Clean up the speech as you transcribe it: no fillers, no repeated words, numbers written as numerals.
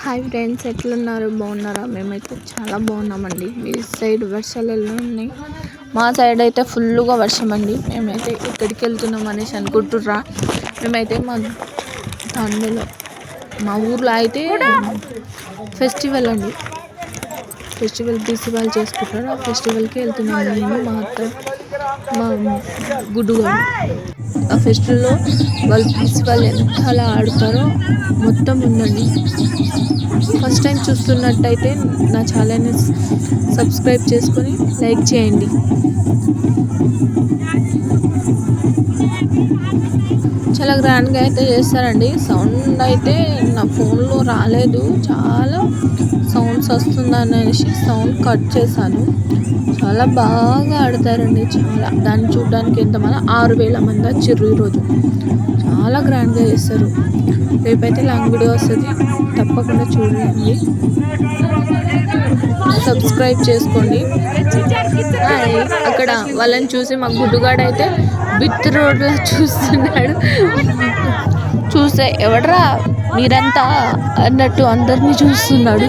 Hi friends, ఎట్లున్నారు? బాగున్నారా? మేమైతే చాలా బాగున్నామండి. మీ సైడ్ వర్షాలు ఎలా ఉన్నాయి? మా సైడ్ అయితే ఫుల్గా వర్షం అండి. మేమైతే ఎక్కడికి వెళ్తున్నాం అనేసి అనుకుంటుర్రా? మేమైతే మా తండ్రిలో మా ఊర్లో అయితే ఫెస్టివల్ అండి. ఫెస్టివల్ బీసీ వాళ్ళు చేసుకుంటారు. ఆ ఫెస్టివల్కి వెళ్తున్నాము. నేను మా అత్త, మా గుడ్డుగా ఆ ఫెస్టివల్లో వాళ్ళు బీసీ వాళ్ళు ఎంత అలా ఆడతారో మొత్తం ఉందండి. ఫస్ట్ టైం చూస్తున్నట్టయితే నా ఛానల్ని సబ్స్క్రైబ్ చేసుకొని లైక్ చేయండి. చాలా గ్రాండ్గా అయితే చేస్తారండి. సౌండ్ అయితే నా ఫోన్లో రాలేదు, చాలా సౌండ్స్ వస్తుందనేసి సౌండ్ కట్ చేశాను. చాలా బాగా ఆడతారండి. చాలా దాన్ని చూడడానికి ఎంతమంది 6,000 మంది వచ్చారు ఈరోజు. చాలా గ్రాండ్గా చేస్తారు. రేపైతే లాంగ్ వీడియో వస్తుంది, తప్పకుండా చూడండి, సబ్స్క్రైబ్ చేసుకోండి. అక్కడ వాళ్ళని చూసి మా గుడ్డుగాడైతే బిత్ రోడ్లో చూస్తున్నాడు. చూస్తే ఎవడరా మీరంతా అన్నట్టు అందరినీ చూస్తున్నాడు.